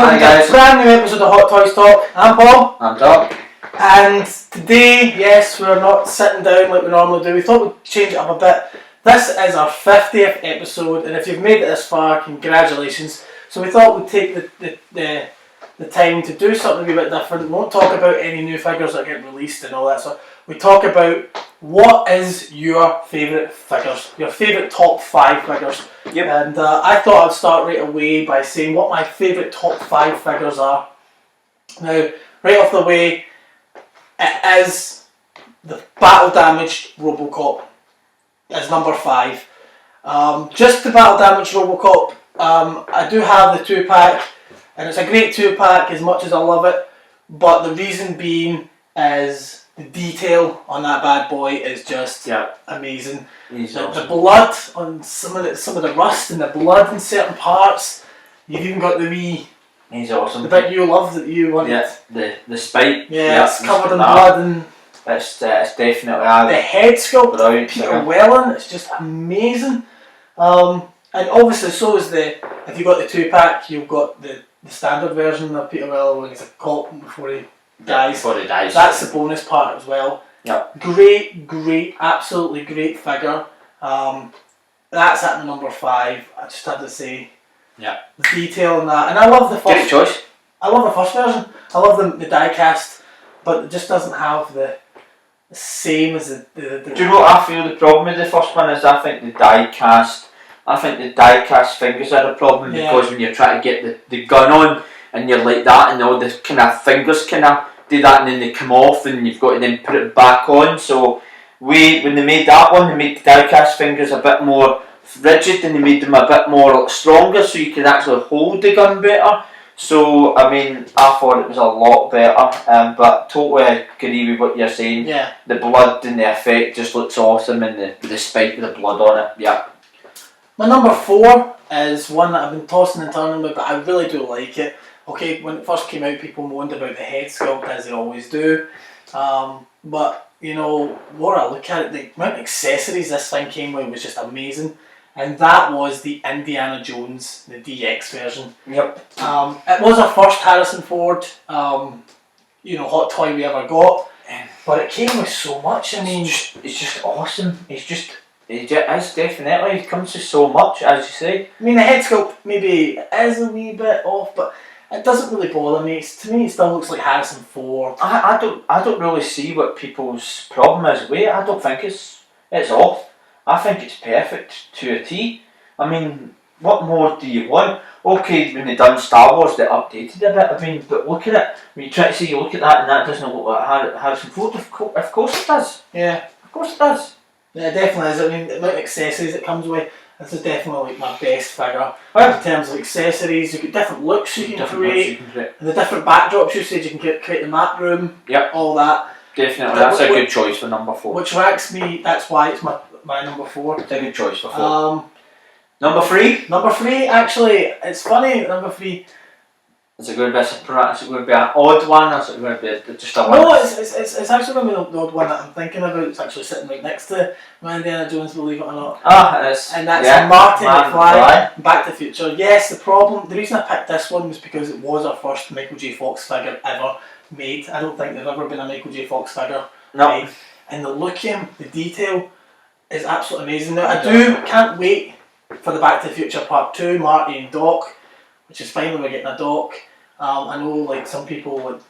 welcome to a brand new episode of Hot Toys Talk. I'm Paul. I'm Doc. And today, yes, we're not sitting down like we normally do. We thought we'd change it up a bit. This is our 50th episode, and if you've made it this far, congratulations. So we thought we'd take the time to do something a wee bit different. We won't talk about any new figures that get released and all that stuff. We talk about what is your favourite figures, your favourite top 5 figures. Yep. And I thought I'd start right away by saying what my favourite top 5 figures are. Now, right off the way, it is the battle damaged Robocop as number 5. Just the battle damaged Robocop. I do have the 2-pack, and it's a great 2-pack as much as I love it. But the reason being is the detail on that bad boy is just amazing. The blood on some of the rust and the blood in certain parts. You've even got the wee. He's awesome. The bit you love that you wanted. Yeah, the spike. Yeah, it's covered in blood and. It's definitely the head sculpt of Peter Welland. It's just amazing. And obviously, so is if you got the 2-pack, you've got the standard version of Peter Welland when he's a cop before he dies. That's the bonus part as well. Yeah. Great, absolutely great figure. That's at number 5. I just have to say. Yeah. The detail in that, and I love the first. Great choice. I love the first version. I love the die cast, but it just doesn't have the same as the. Do you know what I feel the problem with the first one is? I think the die cast fingers are the problem, because when you're trying to get the gun on and you're like that and all the kind of fingers kind of do that and then they come off and you've got to then put it back on. So when they made that one, they made the die cast fingers a bit more rigid and they made them a bit more stronger so you could actually hold the gun better. So I mean, I thought it was a lot better, but totally agree with what you're saying. Yeah. The blood and the effect just looks awesome, and the spike with the blood on it. Yeah. My number 4 is one that I've been tossing and turning with, but I really do like it. Okay, when it first came out, people moaned about the head sculpt, as they always do. But you know, what I look at it, the amount of accessories this thing came with was just amazing. And that was the Indiana Jones, the DX version. Yep. It was our first Harrison Ford, hot toy we ever got, but it came with so much. I mean, it's just awesome. It definitely. It comes with so much, as you say. I mean, the head sculpt maybe is a wee bit off, but it doesn't really bother me. To me, it still looks like Harrison Ford. I don't really see what people's problem is with it. I don't think it's off. I think it's perfect to a T. I mean, what more do you want? Okay, when they done Star Wars, they updated a bit. I mean, but look at it. When you try to say you look at that and that doesn't look like Harrison Ford, of course it does. Yeah. Of course it does. Yeah, it definitely is. I mean, the amount of accessories it comes with, this is definitely like my best figure. In terms of accessories, you've got different looks you can create, and the different backdrops you said you can create the map room, all that. Definitely, that's a good choice for number 4. Which ranks me, that's why it's my number 4. It's a good choice for 4. Number 3? Number 3, actually, it's funny, number 3. Is it going to be is it going to be an odd one, or is it going to be just a one? No, it's actually going to be the odd one that I'm thinking about. It's actually sitting right next to my Indiana Jones, believe it or not. And that's Marty McFly, Back to the Future. Yes, the reason I picked this one was because it was our first Michael J. Fox figure ever made. I don't think there's ever been a Michael J. Fox figure made. And the look of him, the detail is absolutely amazing. Now, I can't wait for the Back to the Future Part 2, Marty and Doc, which is finally we're getting a Doc. I know, like some people, like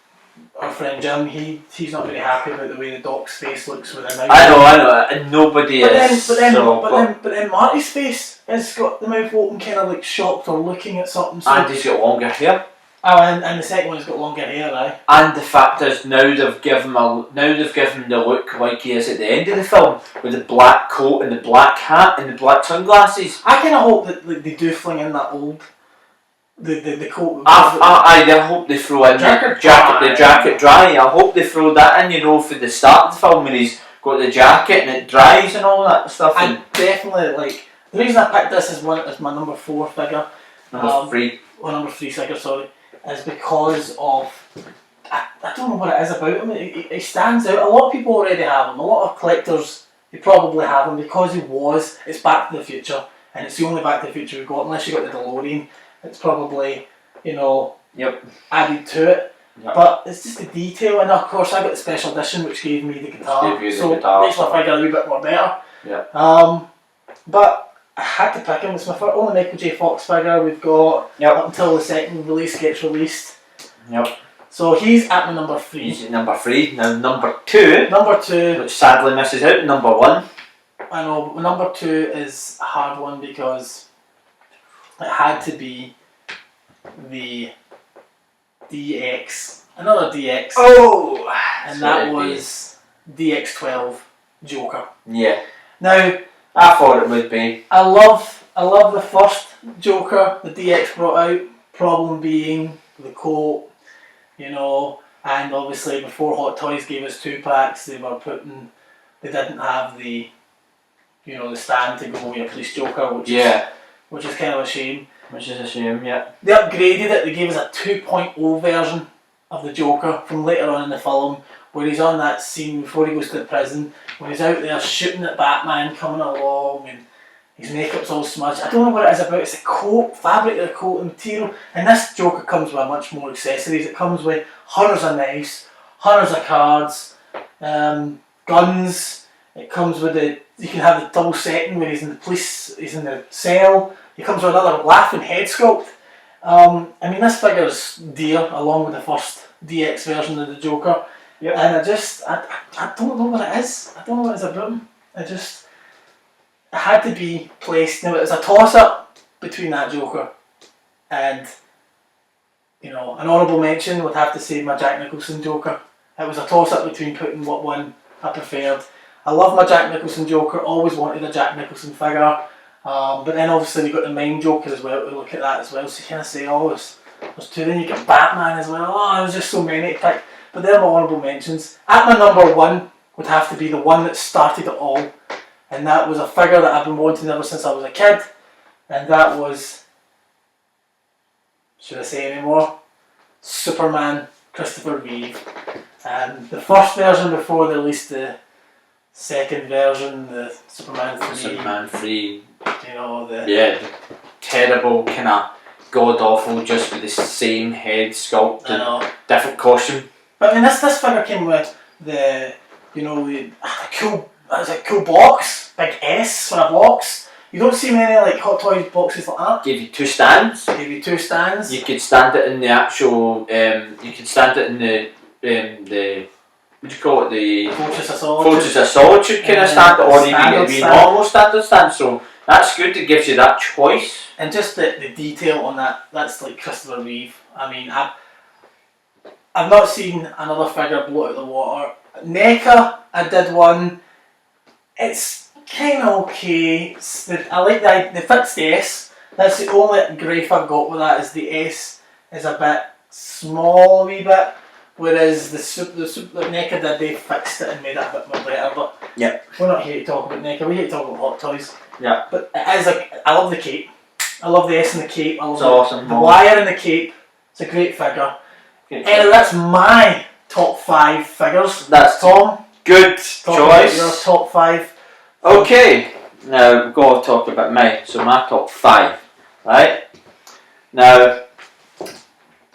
our friend Jim, he's not very happy about the way the Doc's face looks with him out. I know, and nobody is. But then Marty's face has got the mouth open, kind of like shocked or looking at something. So. And he's got longer hair. Oh, and the second one's got longer hair, right? And the fact is, now they've given him the look like he is at the end of the film, with the black coat and the black hat and the black sunglasses. I kind of hope that they do fling in that old. The coat. I hope they throw in the jacket dry. I hope they throw that in, for the start of the film when he's got the jacket and it dries and all that stuff. And definitely, the reason I picked this as my number 4 figure. Number 3. Or number 3 figure, sorry, is because of I don't know what it is about him. He stands out. A lot of people already have him. A lot of collectors they probably have him because it's Back to the Future, and it's the only Back to the Future we've got, unless you got the DeLorean. It's probably, added to it. Yep. But it's just the detail, and of course I got the special edition which gave me the guitar, Gave you the so guitar, makes my figure a wee bit more better. Yeah. But I had to pick him. It's my only Michael J. Fox figure we've got up until the second release gets released. Yep. So he's at my number 3. He's at number 3. Now number 2, which sadly misses out, number 1. I know, but number 2 is a hard one because it had to be the DX, another DX. Oh! And that was DX12 Joker. Yeah. Now, I thought it would be. I love the first Joker the DX brought out, problem being the coat, you know, and obviously before Hot Toys gave us 2-packs, they didn't have the, you know, the stand to go with your police Joker, which is kind of a shame. Which is a shame, yeah. They upgraded it, they gave us a 2.0 version of the Joker from later on in the film, where he's on that scene before he goes to the prison, when he's out there shooting at Batman coming along and his makeup's all smudged. I don't know what it is about, it's the coat, fabric of the coat and material, and this Joker comes with much more accessories. It comes with hundreds of knives, hundreds of cards, guns. It comes with you can have the double setting where he's in the police, he's in the cell. It comes with another laughing head sculpt. I mean, this figure's dear, along with the first DX version of the Joker. Yep. And I don't know what it is. I don't know what it's about him. It had to be placed. Now, it was a toss-up between that Joker and, you know, an honourable mention would have to say my Jack Nicholson Joker. It was a toss-up between putting what one I preferred. I love my Jack Nicholson Joker, always wanted a Jack Nicholson figure. But then obviously you've got the Mime Joker as well to look at that as well. So you kind of say, oh, there's 2. Then you get Batman as well. Oh, there's just so many to pick. But they're my honourable mentions. At my number 1 would have to be the one that started it all. And that was a figure that I've been wanting ever since I was a kid. And that was, should I say any more? Superman, Christopher Reeve. And the first version before they released the second version, the Superman 3. Superman 3. You know, the terrible, kind of god-awful, just with the same head sculpt and different costume. But I mean, this figure came with the, you know, the cool box, big S for a box. You don't see many like Hot Toys boxes like that. Gave you 2 stands. You could stand it in the actual. You could stand it in the. What do you call it? The Fortress of Solitude kind of stand, or even the normal standard stand. So that's good. It gives you that choice. And just the detail on that's like Christopher Reeve. I mean, I've not seen another figure blow out the water. NECA, I did one. It's kind of okay. I like the fixed S. That's the only grief I've got with that, is the S is a bit small, a wee bit. Whereas the NECA did, they fixed it and made it a bit more better. But we're not here to talk about NECA, we're here to talk about Hot Toys. Yeah. But it is I love the cape. I love the S in the cape. I love awesome. The wire in the cape. It's a great figure. Anyway, that's my top 5 figures. That's Tom. Good choice. Your top 5. Okay, now we've got to talk about mine. So my top 5, right? Now,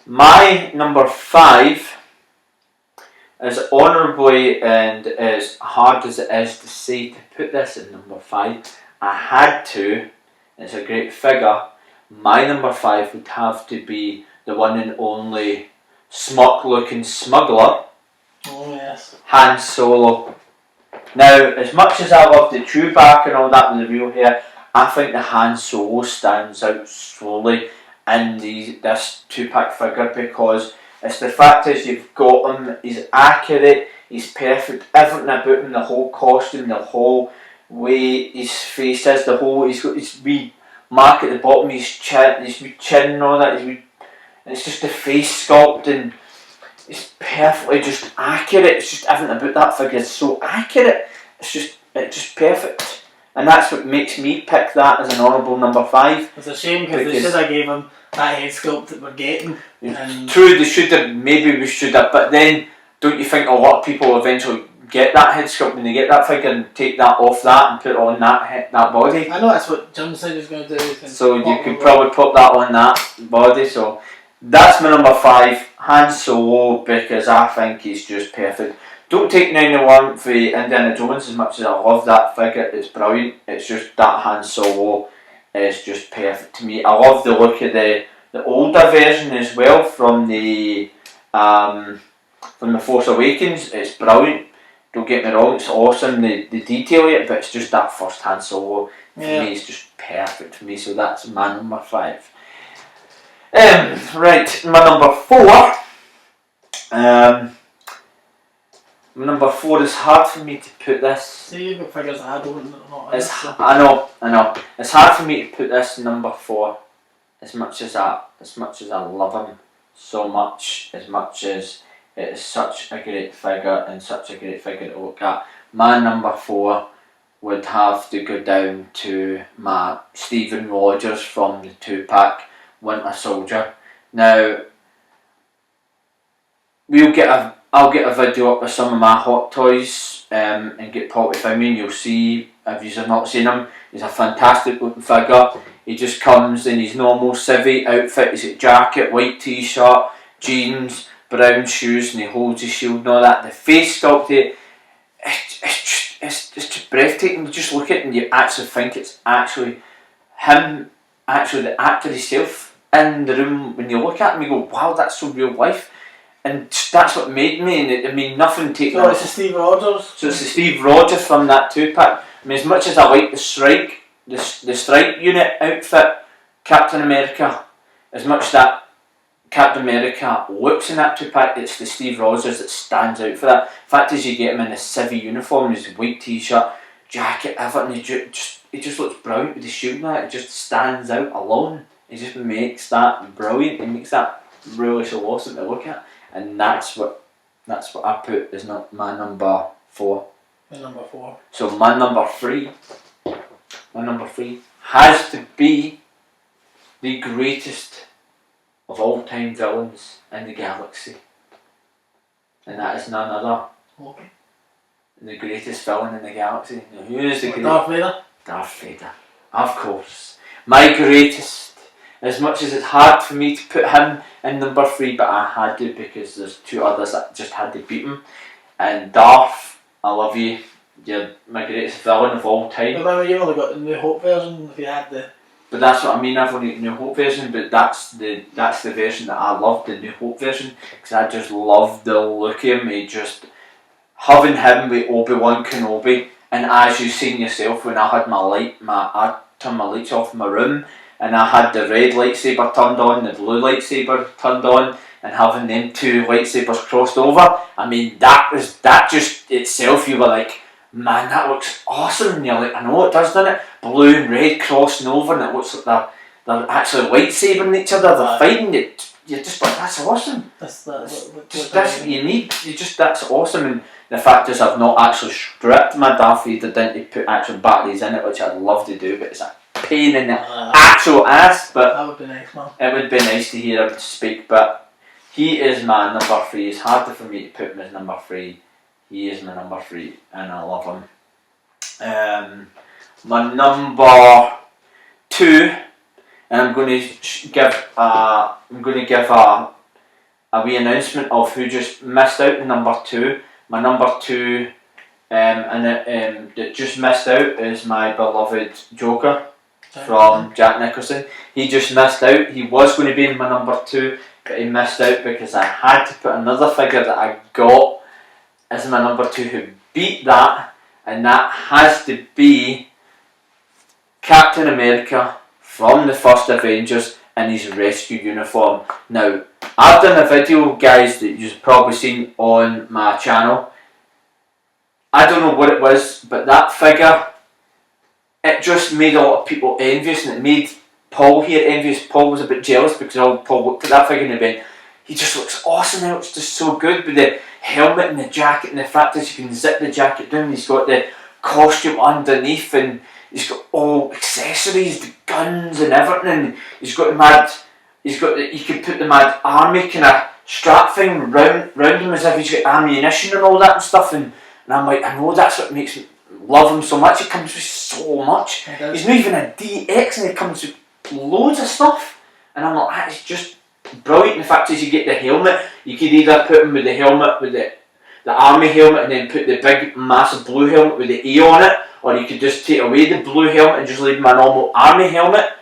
my number 5, as honourably and as hard as it is to say to put this in number 5, I had to. It's a great figure. My number 5 would have to be the one and only smug-looking smuggler. Oh yes. Han Solo. Now, as much as I love the Chewbacca and all that with the real hair, I think the Han Solo stands out slowly in this 2-pack figure, because it's the fact is you've got him, he's accurate, he's perfect, everything about him, the whole costume, the whole way his face is, he's got his wee mark at the bottom, his wee chin and all that, and it's just the face sculpt, and it's perfectly just accurate. It's just everything about that figure is so accurate. It's just perfect, and that's what makes me pick that as an honourable number 5. It's a shame because they should have gave him that head sculpt that we're getting. True, they should have. Maybe we should have, but then don't you think a lot of people eventually get that head sculpt when they get that figure and take that off that and put on that body? I know that's what John said he was going to do. So you could probably put that on that body. So That's my number 5, Han Solo, because I think he's just perfect. Don't take 901 for Indiana Jones as much as I love that figure. It's brilliant. It's just that Han Solo is just perfect to me. I love the look of the older version as well from the Force Awakens. It's brilliant. Don't get me wrong, it's awesome, the detail of it, but it's just that first Han Solo for me is just perfect for me, so that's my number 5. Right, my number 4. My number 4 is hard for me to put this. See, you've got figures I don't know. I know. It's hard for me to put this number 4, as much as I love him so much, as much as it is such a great figure and such a great figure to look at. My number 4 would have to go down to my Stephen Rogers from the 2-pack Winter Soldier. Now, I'll get a video up with some of my Hot Toys and get Paul to film me, and you'll see, if you have not seen him, he's a fantastic looking figure. He just comes in his normal civvy outfit. He's got jacket, white t-shirt, jeans, brown shoes, and he holds his shield and all that. The face sculpt, it's just breathtaking. You just look at it and you actually think it's actually him, actually the actor himself in the room. When you look at him, you go, wow, that's so real life. And that's what made me, and I mean, nothing taken. So it's the Steve Rogers? So it's the Steve Rogers from that 2-pack. I mean, as much as I like the strike unit outfit, Captain America, as much that Captain America looks in that 2-pack, it's the Steve Rogers that stands out for that. The fact is, you get him in a civvy uniform, his white t-shirt, jacket, everything, he just looks brilliant with the shield and that. It just stands out alone. He just makes that brilliant. He makes that really so awesome to look at. And that's what I put as not my number 4. My number 4. So my number 3 has to be the greatest of all time villains in the galaxy, and that is none other Okay. the greatest villain in the galaxy. Now, who is the greatest? Darth Vader? Darth Vader, of course. My greatest. As much as it's hard for me to put him in number 3, but I had to, because there's 2 others that just had to beat him. And Darth, I love you. You're my greatest villain of all time. But remember, you only got the New Hope version if you had the... But that's what I mean, I've only got the New Hope version, but that's the version that I love, the New Hope version, because I just love the look of him. He just, having him with Obi-Wan Kenobi, and as you've seen yourself, when I had I turned my lights off in my room, and I had the red lightsaber turned on, the blue lightsaber turned on, and having them 2 lightsabers crossed over, I mean, that just itself, you were like, man, that looks awesome. And you're like, I know it does, doesn't it? Blue and red crossing over, and it looks like they're actually lightsabering each other, they're fighting it. You're just like, that's awesome. That's you need. That's awesome. And the fact is, I've not actually stripped my Darth Vader down to put actual batteries in it, which I'd love to do, but it's a pain in the actual ass. But that would be nice, man. It would be nice to hear him speak. But he is my number 3. It's harder for me to put him as number 3. He is my number 3, and I love him. My number 2, and I'm going to give a wee announcement of who just missed out in number 2. My number 2, that just missed out is my beloved Joker from Jack Nicholson. He just missed out. He was going to be in my number 2, but he missed out because I had to put another figure that I got as my number 2 who beat that, and that has to be Captain America from the first Avengers in his rescue uniform. Now, I've done a video, guys, that you've probably seen on my channel. I don't know what it was, but that figure, it just made a lot of people envious, and it made Paul here envious. Paul was a bit jealous because Paul looked at that figure and went, he just looks awesome now, it's just so good with the helmet and the jacket, and the fact that you can zip the jacket down, he's got the costume underneath, and he's got all accessories, the guns and everything, and you could put the mad army kind of strap thing round him as if he's got ammunition and all that and stuff, and I'm like, I know that's what makes me love him so much. He comes with so much. He's not even a DX, and he comes with loads of stuff, and I'm like, that is just brilliant. The fact is, you get the helmet. You could either put him with the helmet, with the army helmet, and then put the big, massive blue helmet with the A on it, or you could just take away the blue helmet and just leave him a normal army helmet.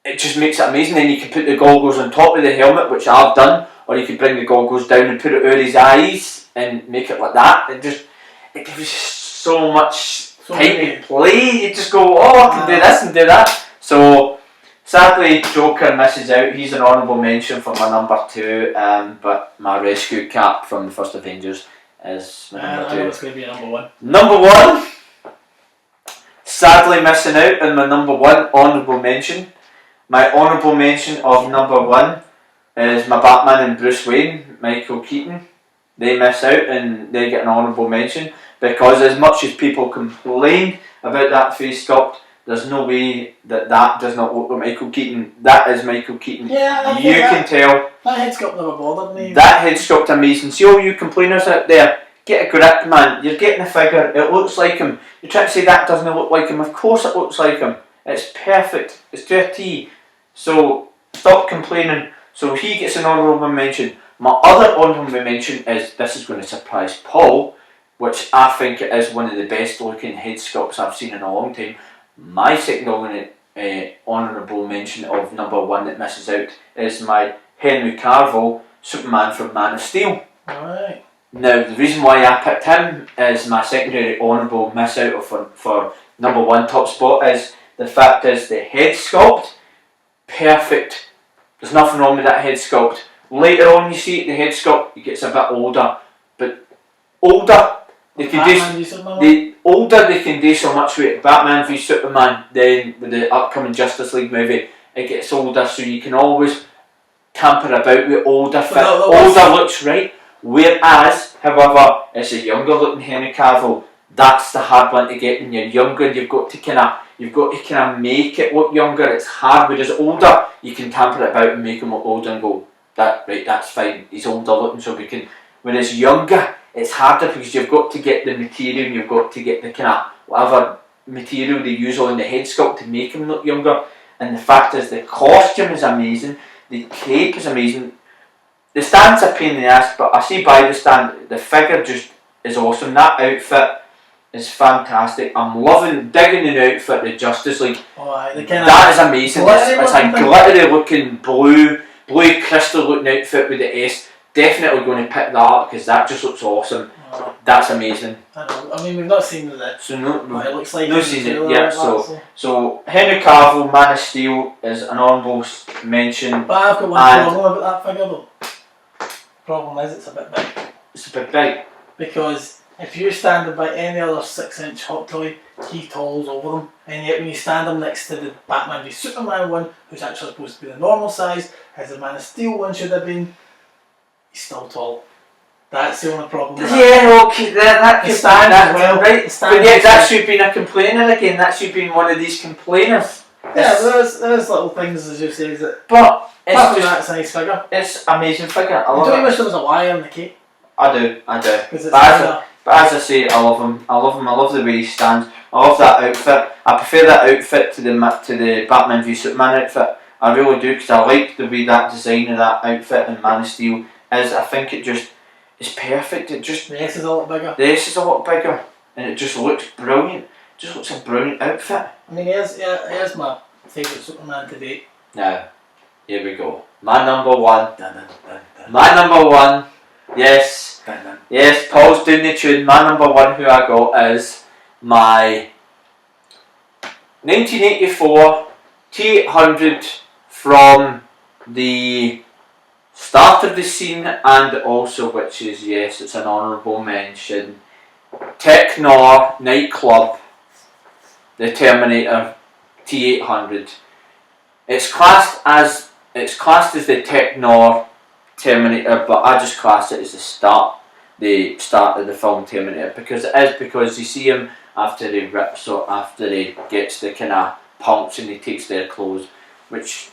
It just makes it amazing. Then you can put the goggles on top of the helmet, which I've done, or you could bring the goggles down and put it over his eyes and make it like that. It gives you so much time to play. You just go, oh, I can do this and do that. So sadly, Joker misses out. He's an honourable mention for my number 2, but my rescue cap from the first Avengers is my number 2. I know it's going to be number 1. Number 1, sadly missing out on my number 1 honourable mention. My honourable mention of number 1 is my Batman and Bruce Wayne, Michael Keaton. They miss out and they get an honourable mention because as much as people complain about that face sculpt, there's no way that does not look like Michael Keaton. That is Michael Keaton. Yeah, you can tell. That head sculpt never bothered me. That head sculpt amazing. See all you complainers out there, get a grip, man. You're getting a figure. It looks like him. You're trying to say that doesn't look like him. Of course it looks like him. It's perfect. It's to a T. So stop complaining. So he gets an honourable mention. My other honourable mention is, this is going to surprise Paul, which I think it is one of the best looking head sculpts I've seen in a long time. My second honourable mention of number 1 that misses out is my Henry Cavill Superman from Man of Steel. Alright. Now the reason why I picked him as my secondary honourable miss out for number 1 top spot is the fact is the head sculpt, perfect. There's nothing wrong with that head sculpt. Later on you see it, the head sculpt, it gets a bit older, but older they can do. Older they can do so much with it. Batman v Superman, then with the upcoming Justice League movie, it gets older, so you can always tamper about with older fit. Older looks right. Whereas, however, it's a younger looking Henry Cavill. That's the hard one to get. When you're younger, you've got to kind of make it look younger. It's hard. Whereas older, you can tamper it about and make him look older and go, that's fine. He's older looking, so we can. Whereas younger, it's harder because you've got to get the material, and you've got to get the kind of whatever material they use on the head sculpt to make him look younger. And the fact is, the costume is amazing, the cape is amazing, the stand's a pain in the ass, but I see by the stand, the figure just is awesome. That outfit is fantastic. I'm loving digging the outfit, the Justice League. That is amazing. It's a glittery looking blue crystal looking outfit with the S. Definitely going to pick that up because that just looks awesome. That's amazing. I know. I mean, we've not seen the. So no, it looks like no season. Yeah. So Henry Cavill, Man of Steel is an honourable mention. But I've got one problem about that figure though. Problem is, it's a bit big. It's a bit big because if you're standing by any other 6-inch hot toy, he towers over them, and yet when you stand him next to the Batman v Superman one, who's actually supposed to be the normal size, as the Man of Steel one should have been, he's still tall. That's the only problem. Yeah, okay, that could stand as well. Right. But yeah, that should have been a complainer again. That should have been one of these complainers. Yeah, there's little things, as you say, that. But that's a nice figure. It's an amazing figure. I love don't you wish there was a wire in the cape? I do. But as I say, I love him. I love the way he stands. I love that outfit. I prefer that outfit to the Batman v Superman outfit. I really do, because I like the way that design of that outfit in Man of Steel is. I think it just is perfect. It just the S is a lot bigger. The S is a lot bigger, and it just looks brilliant. It just looks a brilliant outfit. I mean, he is my favourite Superman to date. Now, here we go. My number 1. My number 1. Yes. Yes, Paul's doing the tune. My number 1 who I got is my 1984 T800 from the start of the scene, and also, which is, yes, it's an honourable mention, Technor nightclub, the Terminator T800. It's classed as the Technor Terminator, but I just class it as the start of the film Terminator, because you see him after he rips, or after he gets the kind of punks and he takes their clothes, which,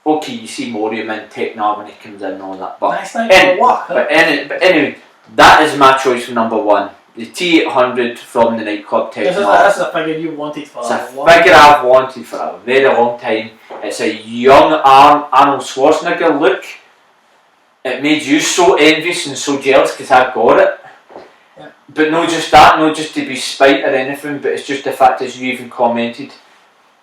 okay, you see more of him in Technor when he comes in and all that, but nice night for a walk. But anyway, that is my choice for number 1. the T800 from the nightclub This Technology. is a figure you wanted for It's a a long figure time. I've wanted for a very long time. It's a young Arnold Schwarzenegger look. It made you so envious and so jealous because I got it. Yeah. But not just that, not just to be spite or anything, but it's just the fact as you even commented.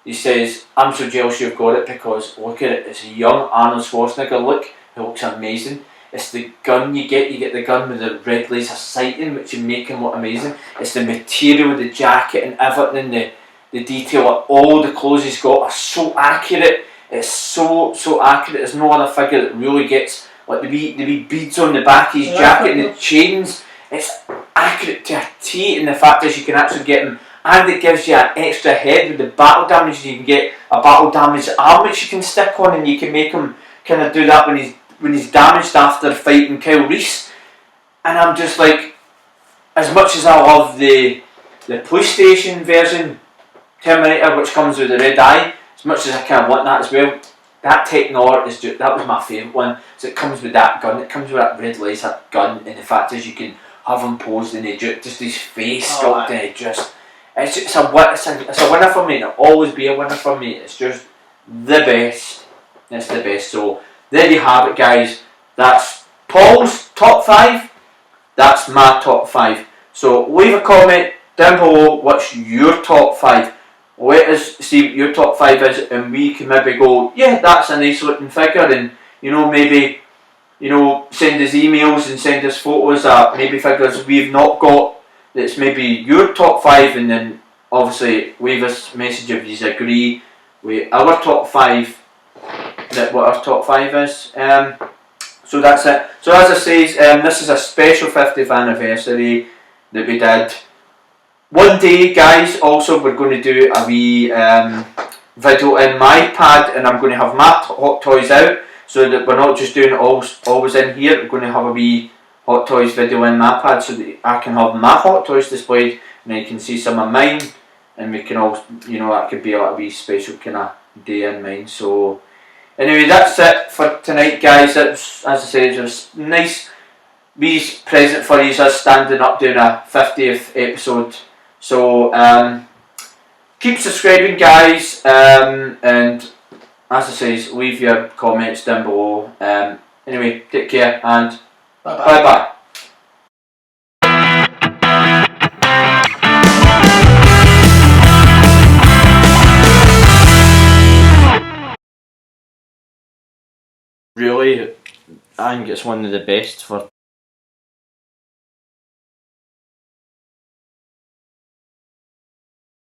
He says, I'm so jealous you've got it because look at it, it's a young Arnold Schwarzenegger look, who looks amazing. It's the gun you get the gun with the red laser sighting, which you make him look amazing. It's the material, the jacket and everything, the detail, like all the clothes he's got are so accurate. It's so accurate. There's no other figure that really gets like the wee beads on the back of his jacket and the chains. It's accurate to a T, and the fact is you can actually get him, and it gives you an extra head with the battle damage. You can get a battle damage arm which you can stick on, and you can make him kind of do that when he's damaged after fighting Kyle Reese. And I'm just like, as much as I love the PlayStation version Terminator, which comes with the red eye, as much as I kind of want that as well, that Technor is just, that was my favourite one. So it comes with that gun, it comes with that red laser gun, and the fact is you can have him posed and just his face sculpted, and it's a winner for me, and it'll always be a winner for me. It's just the best. It's the best. So there you have it, guys. That's Paul's top 5. That's my top 5. So leave a comment down below what's your top 5. Let us see what your top 5 is, and we can maybe go, yeah, that's a nice looking figure, and maybe send us emails and send us photos of maybe figures we've not got that's maybe your top 5, and then obviously leave us a message if you agree with our top 5, that what our top 5 is. So that's it. So as I say, this is a special 50th anniversary that we did. One day, guys, also we're going to do a wee video in my pad, and I'm going to have my Hot Toys out, so that we're not just doing it always in here. We're going to have a wee Hot Toys video in my pad, so that I can have my Hot Toys displayed, and then you can see some of mine, and we can all, that could be like a wee special kind of day in mine. So anyway, that's it for tonight, guys. It's, as I said, it was nice wee present for you, us standing up doing a 50th episode. So keep subscribing, guys, and as I say, leave your comments down below. Anyway, take care, and bye bye. Really, I think it's one of the best for